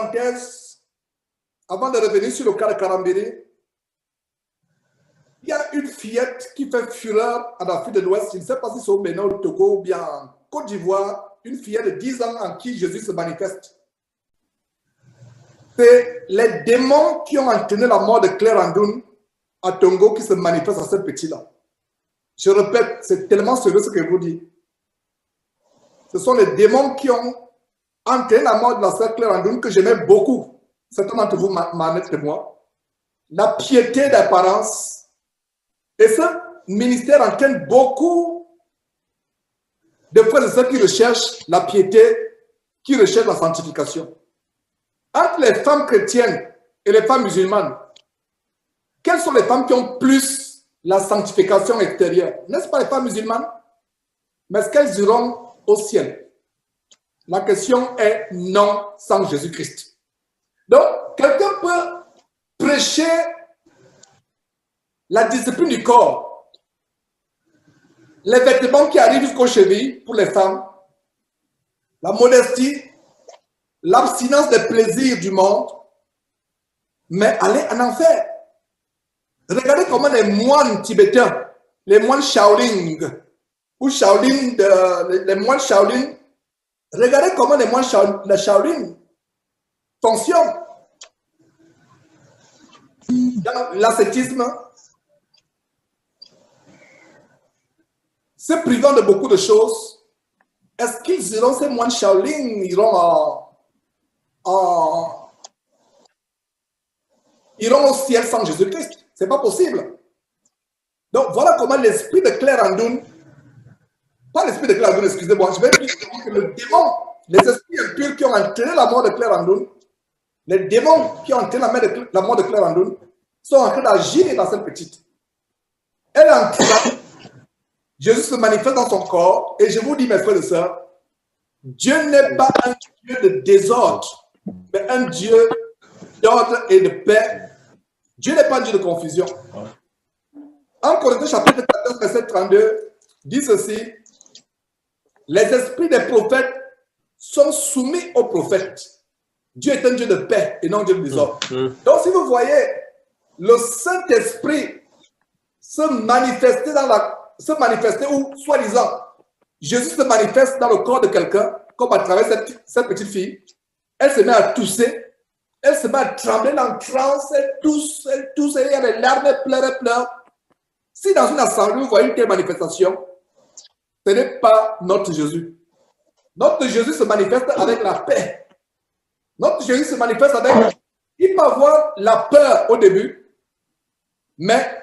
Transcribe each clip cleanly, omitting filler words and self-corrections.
parenthèse, avant de revenir sur le cas de Karambiri, il y a une fillette qui fait fureur en Afrique de l'Ouest. Je ne sais pas si c'est au Bénin, au Togo ou bien en Côte d'Ivoire. Une fillette de 10 ans en qui Jésus se manifeste. C'est les démons qui ont entraîné la mort de Claire Andoun à Tongo qui se manifestent à cette petite-là. Je répète, c'est tellement sérieux ce que je vous dis. Ce sont les démons qui ont entraîné la mort de la sœur Claire Andoun que j'aimais beaucoup. Certains d'entre vous m'en êtes témoin. La piété d'apparence. Et ce ministère entraîne beaucoup de frères et sœurs qui recherchent la piété, qui recherchent la sanctification. Entre les femmes chrétiennes et les femmes musulmanes, quelles sont les femmes qui ont plus la sanctification extérieure? N'est-ce pas les femmes musulmanes? Mais est-ce qu'elles iront au ciel? La question est non sans Jésus-Christ. Donc, quelqu'un peut prêcher la discipline du corps, les vêtements qui arrivent jusqu'aux chevilles pour les femmes, la modestie, l'abstinence des plaisirs du monde, mais aller en enfer. Regardez comment les moines tibétains, les moines Shaolin, ou Shaolin, les moines Shaolin, regardez comment les moines Shaolin fonctionnent. Dans l'ascétisme, se privant de beaucoup de choses, est-ce qu'ils iront, ces moines Shaolin, iront au ciel sans Jésus-Christ? Ce n'est pas possible. Donc voilà comment l'esprit de Claire Andoun, pas l'esprit de Claire Andoun, excusez-moi, je vais dire que le démon, les esprits impurs qui ont entraîné la mort de Claire Andoun, les démons qui ont entraîné la mort de Claire Andoun, sont en train d'agir dans cette petite. Elle est en train. Jésus se manifeste dans son corps, et je vous dis, mes frères et sœurs, Dieu n'est pas un Dieu de désordre, mais un Dieu d'ordre et de paix. Dieu n'est pas un Dieu de confusion. En Corinthiens chapitre 14, verset 32, dit ceci, les esprits des prophètes sont soumis aux prophètes. Dieu est un Dieu de paix et non un Dieu de désordre. Donc si vous voyez le Saint-Esprit se manifester ou soi-disant, Jésus se manifeste dans le corps de quelqu'un, comme à travers cette petite fille, elle se met à tousser, elle se met à trembler en transe, elle tousse, et il y a des larmes, elle pleure. Si dans une assemblée, vous voyez une telle manifestation, ce n'est pas notre Jésus. Notre Jésus se manifeste avec la paix. Notre Jésus se manifeste avec... Il peut avoir la peur au début, mais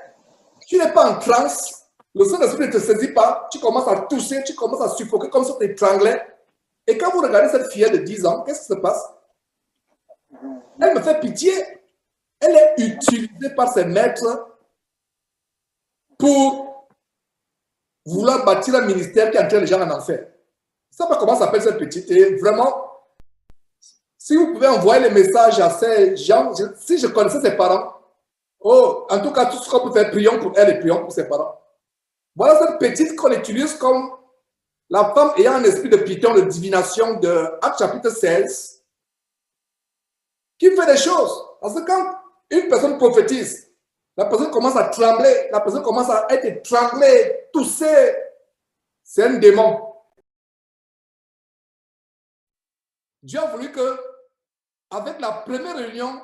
tu n'es pas en transe, le Saint-Esprit ne te saisit pas, tu commences à tousser, tu commences à suffoquer comme si tu t'étranglais. Et quand vous regardez cette fillette de 10 ans, qu'est-ce qui se passe? Elle me fait pitié. Elle est utilisée par ses maîtres pour vouloir bâtir un ministère qui entraîne les gens en enfer. Ça pas comment s'appelle cette petite. Et vraiment, si vous pouvez envoyer les messages à ces gens, si je connaissais ses parents, oh, en tout cas, tout ce qu'on peut faire, prions pour elle et prions pour ses parents. Voilà cette petite qu'on utilise comme la femme ayant un esprit de python, de divination de Actes chapitre 16, qui fait des choses. Parce que quand une personne prophétise, la personne commence à trembler, la personne commence à être étranglée, tousser. C'est un démon. Dieu a voulu que, avec la première réunion,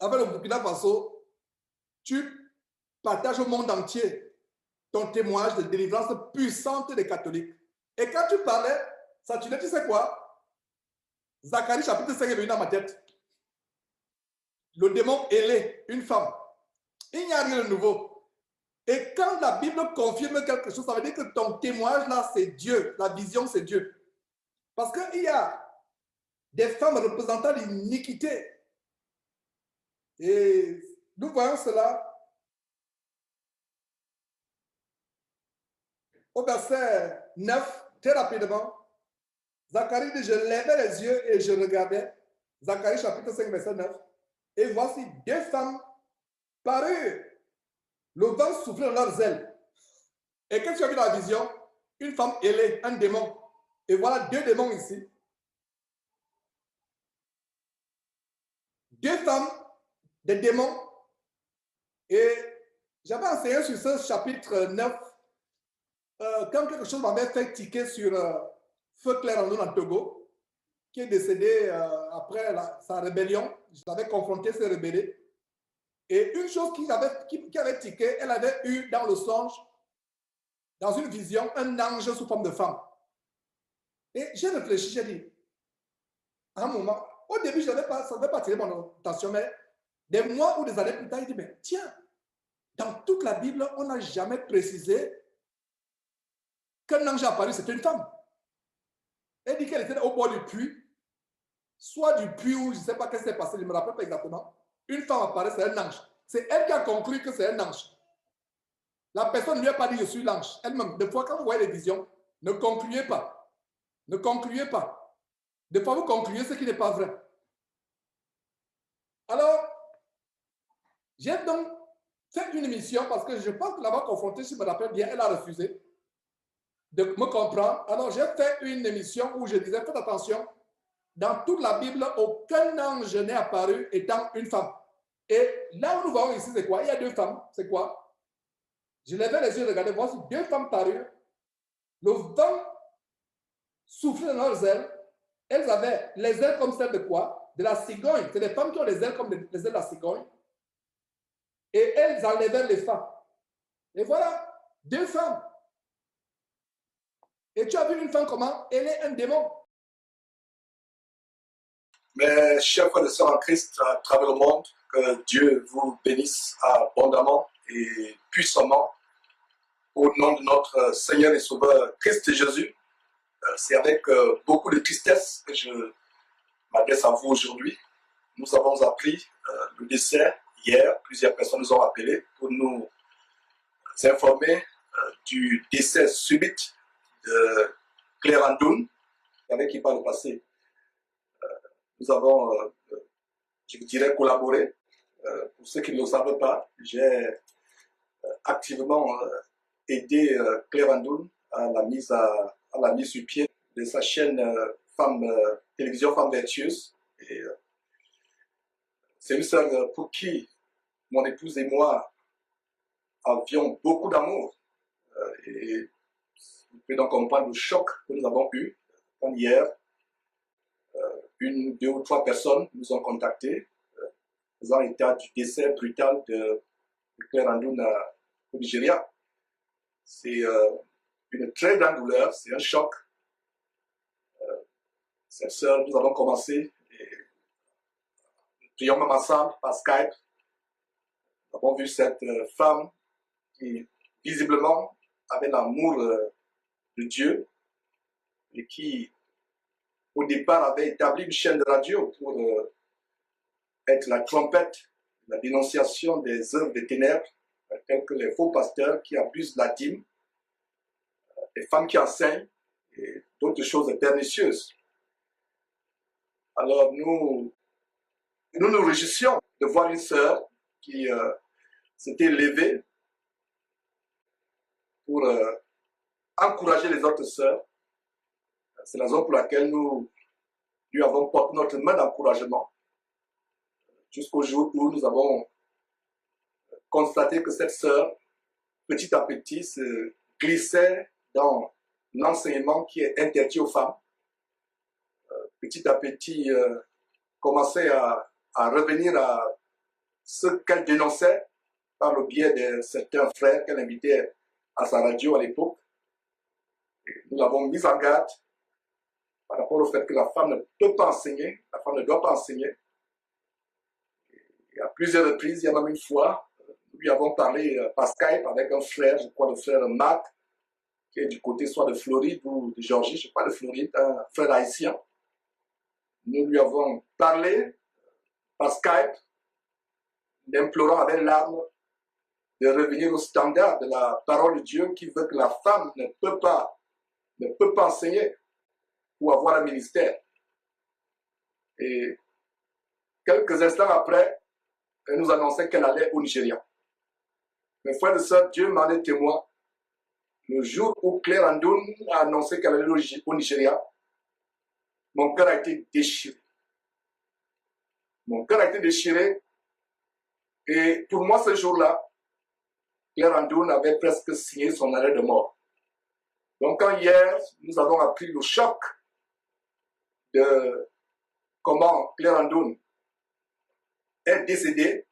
avec le Burkina Faso, tu partages au monde entier ton témoignage de délivrance puissante des catholiques. Et quand tu parlais, ça tu sais quoi? Zacharie chapitre 5 est venu dans ma tête. Le démon ailé, une femme. Il n'y a rien de nouveau. Et quand la Bible confirme quelque chose, ça veut dire que ton témoignage là, c'est Dieu. La vision, c'est Dieu. Parce qu'il y a des femmes représentant l'iniquité. Et nous voyons cela au verset 9, très rapidement. Zacharie dit, je levais les yeux et je regardais. Zacharie chapitre 5, verset 9. Et voici deux femmes parurent. Le vent soufflait dans leurs ailes. Et qu'est-ce que tu as vu dans la vision? Une femme ailée, un démon. Et voilà deux démons ici. 2 femmes, des démons. Et j'avais enseigné sur ce chapitre 9 quand quelque chose m'avait fait tiquer sur Feu Clair en Togo, qui est décédé après sa rébellion. Je l'avais confronté, s'est rebellé. Et une chose qui avait tiqué, elle avait eu dans le songe, dans une vision, un ange sous forme de femme. Et j'ai réfléchi, j'ai dit, à un moment, au début, ça n'avait pas attiré mon attention, mais des mois ou des années plus tard, il dit, mais tiens, dans toute la Bible, on n'a jamais précisé qu'un ange apparu, c'était une femme. Elle dit qu'elle était au bord du puits, soit du puits ou je ne sais pas qu'est-ce qui s'est passé, je ne me rappelle pas exactement. Une femme apparaît, c'est un ange. C'est elle qui a conclu que c'est un ange. La personne ne lui a pas dit je suis l'ange. Elle-même, des fois, quand vous voyez les visions, ne concluez pas. Ne concluez pas. Des fois, vous concluez ce qui n'est pas vrai. Alors, j'ai donc fait une émission parce que je pense que là-bas confrontée, si je me rappelle bien, elle a refusé de me comprendre. Alors, j'ai fait une émission où je disais, faites attention, dans toute la Bible, aucun ange n'est apparu étant une femme. Et là où nous voyons ici, c'est quoi? Il y a 2 femmes. C'est quoi? Je levais les yeux, regardez, voici 2 femmes parues. Le vent soufflait dans leurs ailes. Elles avaient les ailes comme celles de quoi? De la cigogne. C'est des femmes qui ont les ailes comme les ailes de la cigogne. Et elles enlevaient les femmes. Et voilà, 2 femmes. Et tu as vu une femme comment? Elle est un démon. Mes chers frères et sœurs en Christ à travers le monde, que Dieu vous bénisse abondamment et puissamment au nom de notre Seigneur et Sauveur Christ Jésus. C'est avec beaucoup de tristesse que je m'adresse à vous aujourd'hui. Nous avons appris le décès hier. Plusieurs personnes nous ont appelés pour nous informer du décès subit de Claire Andoun, avec qui par le passé nous avons, je dirais, collaboré. Pour ceux qui ne le savent pas, j'ai activement aidé Claire Andoun à la mise sur pied de sa chaîne télévision Femmes Vertueuses. Et c'est une sœur pour qui mon épouse et moi avions beaucoup d'amour. Et vous pouvez donc comprendre le choc que nous avons eu quand hier, 1, 2 ou 3 personnes nous ont contactés faisant état du décès brutal de Claire Andoun au Nigeria. C'est une très grande douleur, c'est un choc. Cette sœur, nous avons commencé, et nous prions même ensemble par Skype. Nous avons vu cette femme qui visiblement avait l'amour de Dieu et qui au départ avait établi une chaîne de radio pour être la trompette, la dénonciation des œuvres des ténèbres, tels que les faux pasteurs qui abusent de la dîme, les femmes qui enseignent et d'autres choses pernicieuses. Alors nous nous réjouissions de voir une sœur qui s'était levée pour encourager les autres sœurs. C'est la raison pour laquelle nous lui avons porté notre main d'encouragement jusqu'au jour où nous avons constaté que cette sœur, petit à petit, se glissait dans l'enseignement qui est interdit aux femmes. Petit à petit, commençait à revenir à ce qu'elle dénonçait par le biais de certains frères qu'elle invitait à sa radio à l'époque. Nous l'avons mise en garde par rapport au fait que la femme ne peut pas enseigner, la femme ne doit pas enseigner. Et à plusieurs reprises, il y a même une fois, nous lui avons parlé par Skype avec un frère, je crois le frère Marc, qui est du côté soit de Floride ou de Georgie, je ne sais pas de Floride, un frère haïtien. Nous lui avons parlé par Skype, l'implorant avec larmes de revenir au standard de la parole de Dieu qui veut que la femme ne peut pas enseigner ou avoir un ministère. Et quelques instants après, elle nous annonçait qu'elle allait au Nigeria. Mes frères et sœurs, Dieu m'en est témoin. Le jour où Claire Andoun a annoncé qu'elle allait au Nigeria, mon cœur a été déchiré. Mon cœur a été déchiré. Et pour moi, ce jour-là, Claire Andoun avait presque signé son arrêt de mort. Donc, quand hier, nous avons appris le choc de comment Claire Andoun est décédée,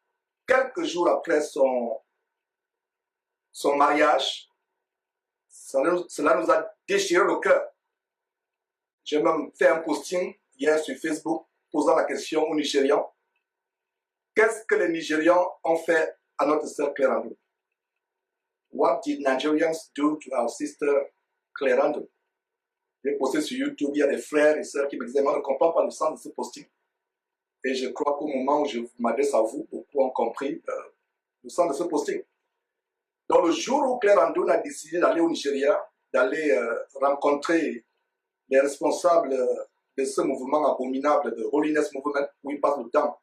quelques jours après son mariage, cela nous a déchiré le cœur. J'ai même fait un posting hier sur Facebook posant la question aux Nigérians. Qu'est-ce que les Nigérians ont fait à notre sœur Claire Andoun? What did Nigerians do to our sister Claire Andoun? J'ai posté sur YouTube, il y a des frères et sœurs qui me disaient, moi, je ne comprends pas le sens de ce posting. Et je crois qu'au moment où je m'adresse à vous, beaucoup ont compris le sens de ce posting. Donc le jour où Claire Andoun a décidé d'aller au Nigeria, d'aller rencontrer les responsables de ce mouvement abominable de Holiness Movement, où il passe le temps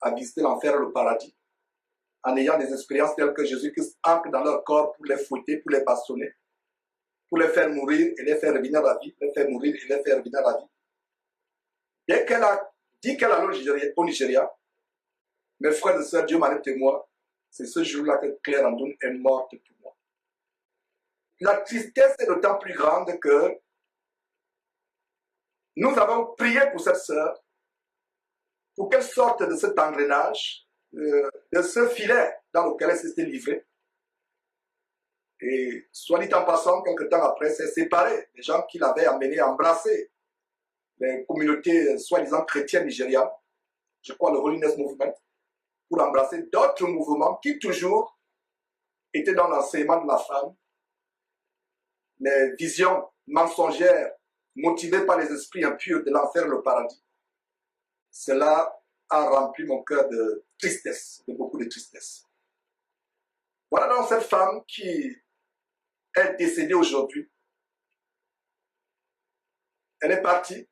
à visiter l'enfer et le paradis, en ayant des expériences telles que Jésus-Christ entre dans leur corps pour les fouetter, pour les bastonner, pour les faire mourir et les faire revenir à la vie, les faire mourir et les faire revenir à la vie. Dès qu'elle a dit qu'elle allait au Nigeria, mes frères et sœurs, Dieu m'en est témoin, c'est ce jour-là que Claire Andoun est morte pour moi. La tristesse est d'autant plus grande que nous avons prié pour cette sœur, pour qu'elle sorte de cet engrenage, de ce filet dans lequel elle s'était livrée. Et soit dit en passant, quelque temps après, s'est séparée des gens qui l'avaient amené à embrasser les communautés soi-disant chrétiennes nigérianes, je crois le Holiness Movement, pour embrasser d'autres mouvements qui toujours étaient dans l'enseignement de la femme, les visions mensongères motivées par les esprits impurs de l'enfer et le paradis. Cela a rempli mon cœur de tristesse, de beaucoup de tristesse. Voilà donc cette femme qui est décédée aujourd'hui. Elle est partie.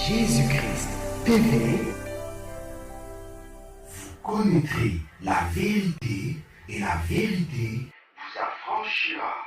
Jésus-Christ TV, vous connaîtrez la vérité et la vérité vous affranchira.